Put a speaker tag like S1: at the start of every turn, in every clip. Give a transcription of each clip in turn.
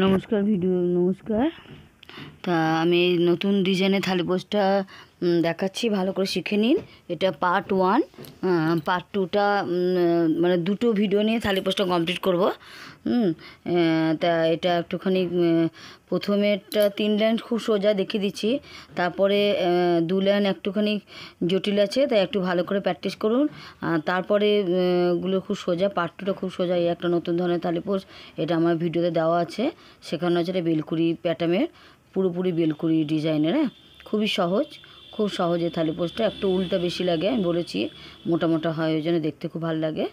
S1: নমস্কার। তা আমি এই নতুন ডিজাইনের থালি পোস্টটা দেখাচ্ছি, ভালো করে শিখে নিন। এটা পার্ট 1। পার্ট 2টা মানে দুটো ভিডিও নিয়ে থালি পোস্টটা কমপ্লিট করব। তা এটা একটুখানি প্রথমেরটা 3 লাইন খুব সোজা দেখিয়ে দিচ্ছি, তারপরে 2 লাইন একটুখানি জটিল আছে, তাই একটু ভালো করে প্র্যাকটিস করুন। তারপরে গুলো খুব সোজা, পার্ট 2টা খুব সোজা। এই একটা নতুন ধরনের থালি পোস্ট, এটা আমার ভিডিওতে দেওয়া আছে। সেখানে হচ্ছে এটা বেলকুড়ি প্যাটার্নের, পুরোপুরি বেলকুড়ি ডিজাইনের। খুবই সহজ, খুব সহজে থালি পোস্টটা। একটু উল্টা বেশি লাগে, আমি বলেছি, মোটা মোটা হয়, ওই জন্য দেখতে খুব ভালো লাগে।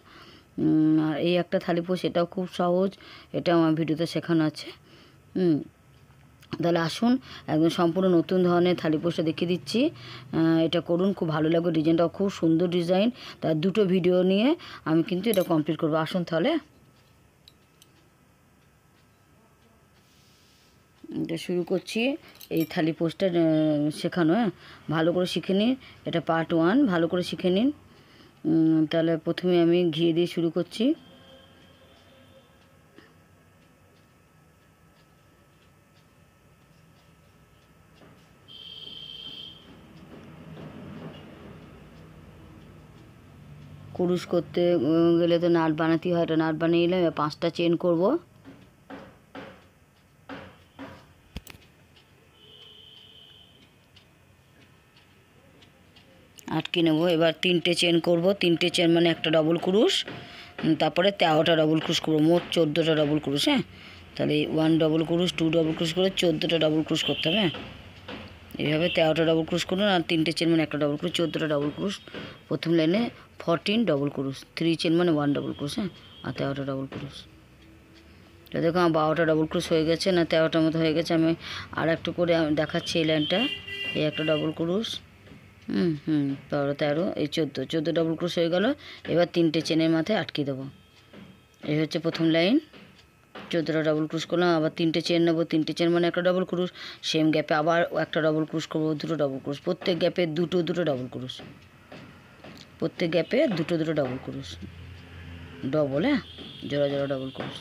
S1: আর এই একটা থালি পোস্ট, এটাও খুব সহজ, এটা আমার ভিডিওতে শেখানো আছে। তাহলে আসুন একদম সম্পূর্ণ নতুন ধরনের থালি পোস্টটা দেখিয়ে দিচ্ছি। এটা করুন, খুব ভালো লাগবে। ডিজাইনটাও খুব সুন্দর ডিজাইন। তার দুটো ভিডিও নিয়ে আমি কিন্তু এটা কমপ্লিট করবো। আসুন তাহলে এটা শুরু করছি। এই থালি পোস্টটা শেখানো, ভালো করে শিখে নিন। এটা পার্ট 1, ভালো করে শিখে নিন। তাহলে প্রথমে আমি ঘিয়ে দিয়ে শুরু করছি। কুরুশ করতে গেলে তো নাট বানাতেই হয়, এটা নাট বানিয়ে নিলাম। 5টা চেন করব। আটকে নেব। এবার 3টে চেন করব। 3টে চেন মানে একটা ডবল ক্রুশ, তারপরে 13টা ডবল ক্রুশ করবো, মোট 14টা ডবল ক্রুশ। তাহলে 1 ডবল ক্রুশ, 2 ডবল ক্রুশ করে 14টা ডবল ক্রুশ করতে হবে। এইভাবে 13টা ডবল ক্রুশ করুন। আর 3টে চেন মানে একটা ডবল ক্রুশ, 14টা ডবল ক্রুশ। প্রথম লাইনে 14 ডবল ক্রুশ, 3 চেন মানে 1 ডবল ক্রুশ। আর 13টা ডবল ক্রুশ। তো দেখো আমার 12টা ডবল ক্রুশ হয়ে গেছে, না 13টার মতো হয়ে গেছে। আমি আর একটু করে দেখাচ্ছি এই লাইনটা। এই একটা ডবল ক্রুশ, 13, এই 14 ডবল ক্রুশ হয়ে গেল। এবার 3টে চেনের মাথায় আটকে দেবো। এই হচ্ছে প্রথম লাইন। 14টা ডবল ক্রুশ করলাম, আবার 3টে চেন নেবো। 3টে চেন মানে একটা ডবল ক্রুশ। সেম গ্যাপে আবার একটা ডবল ক্রুশ করবো, 2টো ডবল ক্রুশ। প্রত্যেক গ্যাপে দুটো ডবল ক্রুশ, প্রত্যেক গ্যাপে দুটো ডবল ক্রুশ, ডবল। জোড়া জোড়া ডবল ক্রুশ।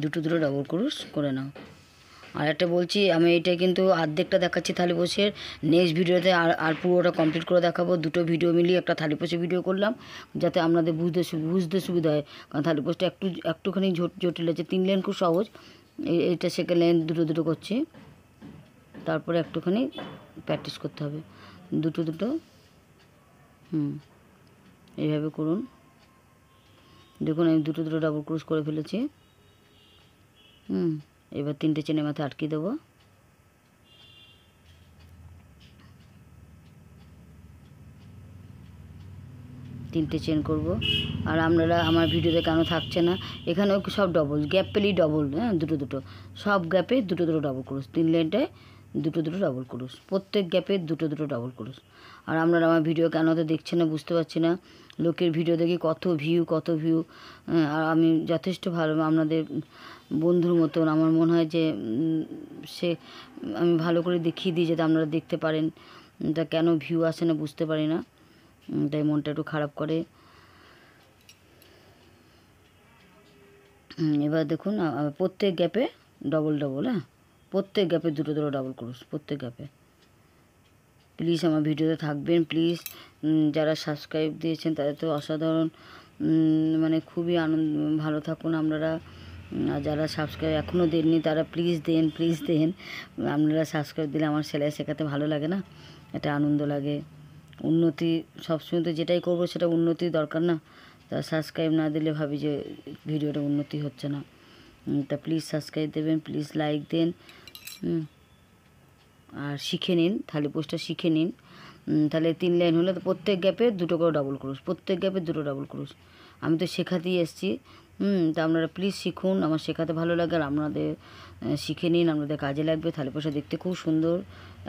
S1: দুটো ডবল ক্রুশ করে নাও। আর একটা বলছি, আমি এটা কিন্তু অর্ধেকটা দেখাচ্ছি থালি পোস্টের। নেক্সট ভিডিওতে আর পুরোটা কমপ্লিট করে দেখাবো। দুটো ভিডিও মিলিয়ে একটা থালি পোস্টের ভিডিও করলাম, যাতে আপনাদের বুঝতে সুবিধা হয়। কারণ থালি পোস্টটা একটুখানি জটিল আছে। 3 লাইন খুব সহজ, এইটা সেকেন্ড লাইন দুটো করছি। তারপরে একটুখানি প্র্যাকটিস করতে হবে। দুটো এইভাবে করুন। দেখুন আমি দুটো ডাবল ক্রুশ করে ফেলেছি। এবার 3টে চেনের মাথায় আটকে দেবো। তিনটে চেন করব। আর আপনারা আমার ভিডিওতে কেন থাকছে না, এখানেও সব ডবল গ্যাপ পেলেই ডবল, দুটো সব গ্যাপে দুটো ডবল ক্রুশ। 3 লাইনটায় দুটো ডবল ক্রুশ, প্রত্যেক গ্যাপে দুটো ডবল ক্রুশ। আর আপনারা আমার ভিডিও কেন তো দেখছেন না বুঝতে পারছি না। লোকের ভিডিও দেখি কত ভিউ। আর আমি যথেষ্ট ভালো, আপনাদের বন্ধুর মতন আমার মনে হয় যে আমি ভালো করে দেখিয়ে দিই যাতে আপনারা দেখতে পারেন। তা কেন ভিউ আসে না বুঝতে পারি না, তাই মনটা একটু খারাপ করে। এবার দেখুন প্রত্যেক গ্যাপে ডবল, প্রত্যেক গ্যাপে দুটো ডবল ক্রুশ, প্রত্যেক গ্যাপে। প্লিজ আমার ভিডিওতে থাকবেন, প্লিজ। যারা সাবস্ক্রাইব দিয়েছেন তাদের তো অসাধারণ, মানে খুবই ভালো থাকুন আপনারা। আর যারা সাবস্ক্রাইব এখনও দেননি তারা প্লিজ দেন। আপনারা সাবস্ক্রাইব দিলে আমার সেলাই শেখাতে ভালো লাগে না, এটা আনন্দ লাগে। উন্নতি সবসময় তো যেটাই করবো সেটা উন্নতির দরকার না। তা সাবস্ক্রাইব না দিলে ভাবি যে ভিডিওটা উন্নতি হচ্ছে না। তা প্লিজ সাবস্ক্রাইব দেবেন, প্লিজ লাইক দেন। আর শিখে নিন, থালি পোস্টটা শিখে নিন। তাহলে 3 লাইন হলে তো প্রত্যেক গ্যাপে দুটো করে ডবল ক্রুশ, প্রত্যেক গ্যাপে দুটো ডবল ক্রুশ। আমি তো শেখাতেই এসেছি। তা আপনারা প্লিজ শিখুন, আমার শেখাতে ভালো লাগে। আর আপনাদের শিখে নিন, আপনাদের কাজে লাগবে। থালি পোস্টটা দেখতে খুব সুন্দর,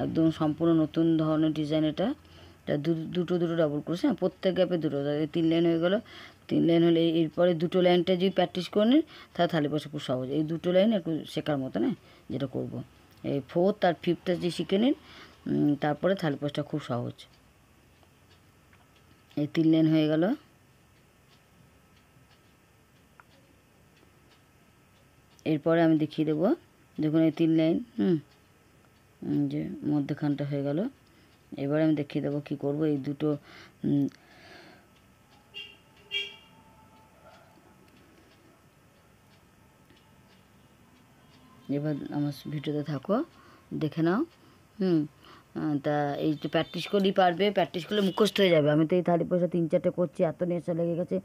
S1: একদম সম্পূর্ণ নতুন ধরনের ডিজাইন। এটা দুটো ডবল ক্রুশ, প্রত্যেক গ্যাপে দুটো। 3 লাইন হয়ে গেল। 3 লাইন হলে এরপরে দুটো লাইনটা যদি প্র্যাকটিস করে নিন তাহলে থালি পোস্টটা খুব সহজ। এই দুটো লাইন একটু শেখার মতো না, যেটা করবো। এই 4th আর 5th যে শিখে নিন, তারপরে থালি পোস্টটা খুব সহজ। এই 3 লাইন হয়ে গেল। এরপরে আমি দেখিয়ে দেবো, দেখুন এই 3 লাইন, যে মধ্যখানটা হয়ে গেল। এবারে আমি দেখিয়ে দেবো কী করবো। এই দুটো এবার আমার ভিডিওতে থাকো, দেখে নাও। তা এই তো প্র্যাকটিস করলেই পারবে, প্র্যাকটিস করলে মুখস্থ হয়ে যাবে। আমি তো এই থালি পোস্টটা 3-4টে করছি, এত নেশা লেগে গেছে,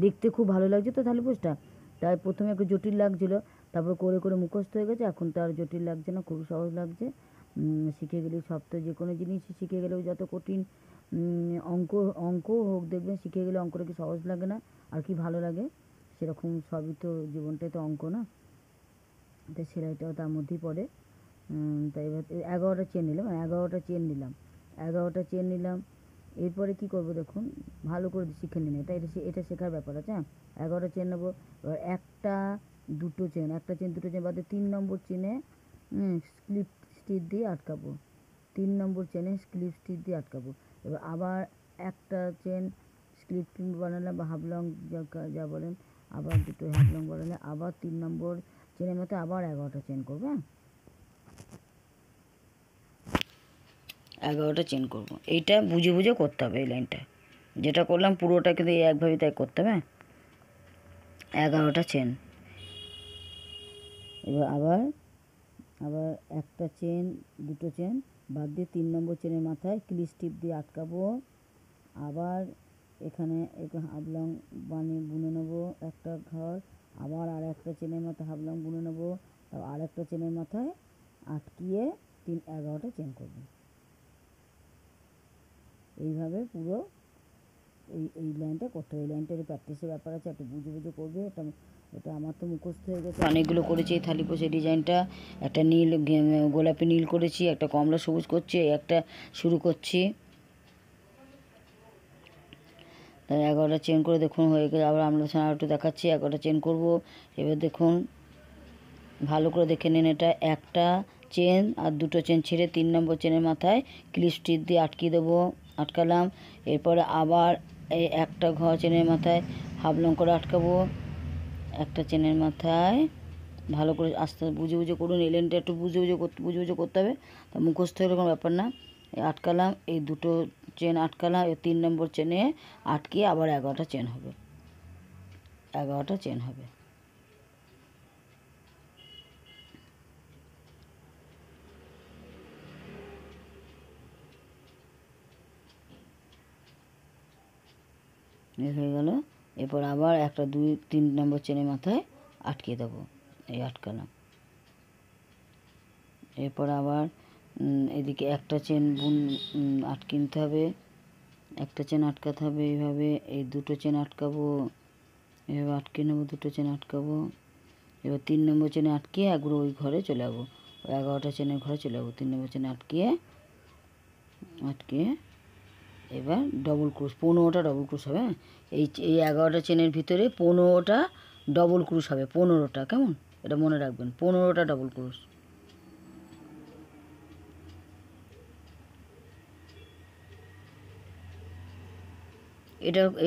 S1: দেখতে খুব ভালো লাগছে তো থালি পোস্টটা। তাই প্রথমে একটু জটিল লাগছিলো, তারপর করে করে মুখস্থ হয়ে গেছে। এখন তো আর জটিল লাগছে না, খুব সহজ লাগছে। শিখে গেলেই সব, তো যে কোনো জিনিস শিখে গেলেও, যত কঠিন অঙ্ক হোক, দেখবেন শিখে গেলে অঙ্কটা কি সহজ লাগে না আর কি ভালো লাগে। সেরকম সবই তো, জীবনটাই তো অঙ্ক না, তো সেলাইটাও তার মধ্যেই পড়ে। তাই এবার 11টা চেন নিলাম, 11টা চেন নিলাম। এরপরে কী করবো দেখুন, ভালো করে শিখে নিন, এটা শেখার ব্যাপার আছে। 11টা চেন নেবো। এবার একটা দুটো চেন বাদে 3 নম্বর চেনে স্লিপ স্টিচ দিয়ে আটকাবো। 3 নম্বর চেনে স্লিপ স্টিচ দিয়ে আটকাবো। এবার আবার একটা চেন স্লিপ বানালাম বা হাফ লং যা বলেন, আবার দুটো হাফ লং বানালে আবার 3 নম্বর চেনের মতো আবার 11টা চেন করবো। 11টা চেন করবো। এইটা বুঝে বুঝে করতে হবে। এই লাইনটা যেটা করলাম পুরোটা কিন্তু একভাবে তাই করতে হবে। 11টা চেন। এবার আবার একটা চেন, দুটো চেন বাদ দিয়ে 3 নম্বর চেনের মাথায় ক্লিপ স্টিপ দিয়ে আটকাবো। আবার এখানে হাফ লং বুনে নেবো একটা ঘর, আবার আর একটা চেনের মাথায় হাফ লং বুনে নেবো, তারপর আর একটা চেনের মাথায় আটকিয়ে 11টা চেন করবো। এইভাবে পুরো এই লাইনটা করতে হবে। এই লাইনটার প্র্যাকটিসের ব্যাপার আছে, একটু বুঝে বুঝে করবে। এটা আমার তো মুখস্থ হয়ে গেছে, অনেকগুলো করেছি এই থালি পোষে ডিজাইনটা। একটা নীল, গোলাপি নীল করেছি, একটা কমলা সবুজ করছি, একটা শুরু করছি। তাই 11টা চেন করে দেখুন হয়ে গেলে আবার আমরা একটু দেখাচ্ছি। 11টা চেন করব। এবার দেখুন ভালো করে দেখে নিন, এটা একটা চেন আর দুটো চেন ছেড়ে 3 নম্বর চেনের মাথায় ক্লিপ স্টিচ দিয়ে আটকিয়ে দেবো, আটকালাম। এরপরে আবার এই একটা ঘর চেনের মাথায় হাফ লং করে আটকাবো, একটা চেনের মাথায়। ভালো করে আস্তে বুঝে বুঝে করুন, এই লাইনটা একটু বুঝে বুঝে করতে হবে, তা মুখস্থ হলে কোনো ব্যাপার না। আটকালাম, এই দুটো চেন আটকালাম, এই 3 নম্বর চেনে আটকিয়ে আবার 11টা চেন হবে, 11টা চেন হবে। হয়ে গেল। এরপর আবার একটা 2-3 নম্বর চেনের মাথায় আটকিয়ে দেবো, এই আটকালাম। এরপর আবার এদিকে একটা চেন আটকে নিতে হবে, একটা চেন আটকাতে হবে এইভাবে। এই দুটো চেন আটকাবো, এভাবে আটকে নেবো, দুটো চেন আটকাবো। এবার 3 নম্বর চেনে আটকিয়ে একবার ওই ঘরে চলে যাবো, 11টা চেনের ঘরে চলে যাবো। 3 নম্বর চেনে আটকিয়ে এবার ডবল ক্রুশ, 15টা ডবল ক্রুশ হবে। এই 11টা চেনের ভিতরে 15টা ডবল ক্রুশ হবে, 15টা, কেমন? এটা মনে রাখবেন, 15টা ডবল ক্রুশ।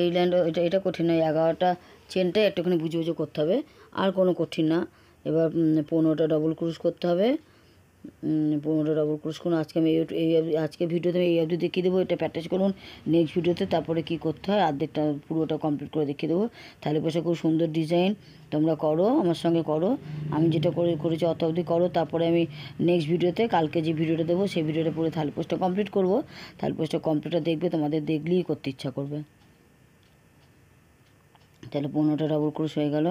S1: এই লাইনটা এটা কঠিন নয়, 11টা চেনটাই একটুখানি বুঝে বুঝে করতে হবে, আর কোনো কঠিন না। এবার 15টা ডবল ক্রুশ করতে হবে। 15টা ডবল ক্রুশ করুন। আজকে ভিডিওতে আমি এই অবধি দেখিয়ে দেবো, এটা প্র্যাকটিস করুন। নেক্সট ভিডিওতে তারপরে কী করতে হয় অর্ধেকটা পুরোটা কমপ্লিট করে দেখিয়ে দেবো। থালি পোশা খুব সুন্দর ডিজাইন, তোমরা করো, আমার সঙ্গে করো। আমি যেটা করেছি অত অবধি করো, তারপরে আমি নেক্সট ভিডিওতে কালকে যে ভিডিওটা দেবো সেই ভিডিওটা পুরো থালি পোস্টটা কমপ্লিট করবো। থালি পোস্টটা কমপ্লিটটা দেখবে, তোমাদের দেখলেই করতে ইচ্ছা করবে। তাহলে 15টা ডবল ক্রুশ হয়ে গেল,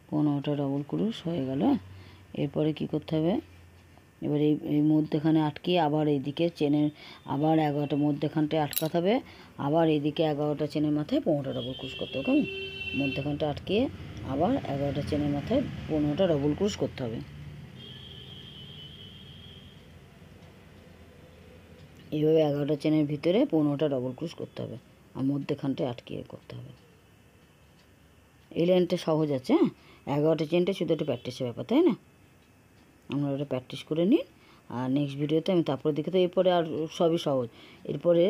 S1: 15টা ডবল ক্রুশ হয়ে গেল। এরপরে কি করতে হবে, এবার এই মধ্যেখানে আটকিয়ে আবার এইদিকে চেনের আবার 11টা মধ্যেখানটায় আটকাতে হবে, আবার এইদিকে 11টা চেনের মাথায় 15টা ডবল ক্রুশ করতে হবে, কেমন? মধ্যেখানটা আটকিয়ে আবার 11টা চেনের মাথায় 15টা ডবল ক্রুশ করতে হবে। এইভাবে 11টা চেনের ভিতরে 15টা ডবল ক্রুশ করতে হবে, আর মধ্যেখানটায় আটকিয়ে করতে হবে। এই লাইনটা সহজ আছে, 11টা চেনটা শুধু একটু প্র্যাকটিসের ব্যাপার, তাই না? আপনারা ওটা প্র্যাকটিস করে নিন, আর নেক্সট ভিডিওতে আমি তারপরে দেখে তো এরপরে আর সবই সহজ। এরপরে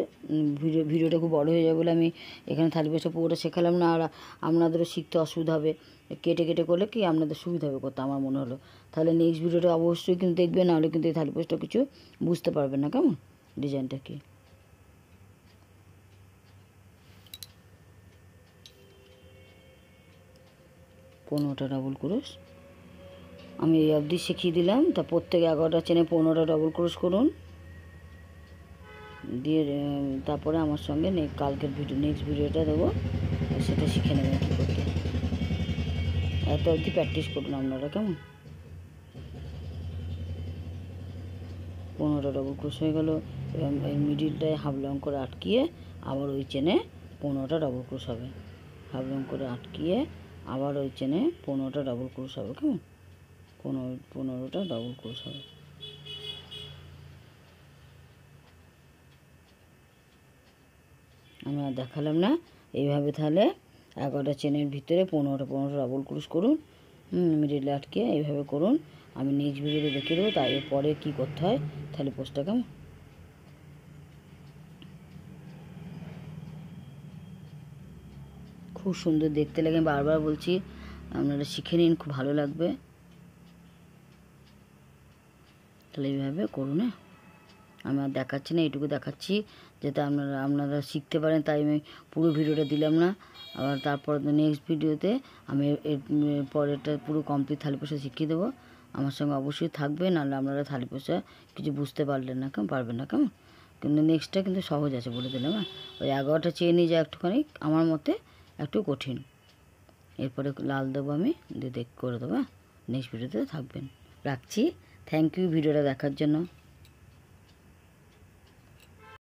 S1: ভিডিওটা খুব বড় হয়ে যাবে বলে আমি এখানে থালি পোস্টটা পুরোটা শেখালাম না, আর আপনাদেরও শিখতে অসুবিধা হবে। কেটে কেটে করলে কি আপনাদের সুবিধা হবে করতে আমার মনে হলো। তাহলে নেক্সট ভিডিওটা অবশ্যই কিন্তু দেখবেন, নাহলে কিন্তু এই থালি পোস্টটা কিছু বুঝতে পারবেন না কেমন, ডিজাইনটা কি। পনেরোটা ডাবল ক্রোশ আমি এই অবধি শিখিয়ে দিলাম। তা প্রত্যেকে 11টা চেনে 15টা ডাবল ক্রোশ করুন, দিয়ে তারপরে আমার সঙ্গে কালকের নেক্সট ভিডিওটা দেবো, সেটা শিখে নেবেন কী করতে। এত অবধি প্র্যাকটিস করুন আপনারা কেমন। 15টা ডাবল ক্রোশ হয়ে গেল। এই মিডিলটায় হাফ লং করে আটকিয়ে আবার ওই চেনে 15টা ডাবল ক্রোশ হবে। হাফ লং করে আটকিয়ে আবার ওই চেনে 15টা ডাবল ক্রোশ হবে কেমন, 15টা ডাবল ক্রোশ হবে। আমি আর দেখালাম না, এইভাবে তাহলে 11টা চেনের ভিতরে 15টা ডাবল ক্রোশ করুন, মিডিলে আটকে এইভাবে করুন। আমি নেক্সট ভিডিওতে দেখিয়ে দেবো তাই পরে কী করতে হয় তাহলে পোস্টটা কেমন। খুব সুন্দর দেখতে লাগে, বারবার বলছি আপনারা শিখে নিন, খুব ভালো লাগবে। তাহলে এইভাবে করুন। হ্যাঁ, আমি আর দেখাচ্ছি না, এইটুকু দেখাচ্ছি যাতে আপনারা শিখতে পারেন, তাই আমি পুরো ভিডিওটা দিলাম না। আবার তারপর নেক্সট ভিডিওতে আমি এর পরেরটা পুরো কমপ্লিট থালি পোস্টা শিখিয়ে দেবো। আমার সঙ্গে অবশ্যই থাকবেন, নাহলে আপনারা থালি পোস্টা কিছু বুঝতে পারলেন না কেমন, পারবেন না কেমন। কিন্তু নেক্সটটা কিন্তু সহজ আছে বলে দিলাম। হ্যাঁ, ওই 11টা চেয়ে নিয়ে যা একটুখানি আমার মতে একটু কঠিন। এরপরে লাল দেবো আমি, দিয়ে করে দেবো। নেক্সট ভিডিওতে থাকবেন, রাখছি। থ্যাংক ইউ ভিডিওটা দেখার জন্য।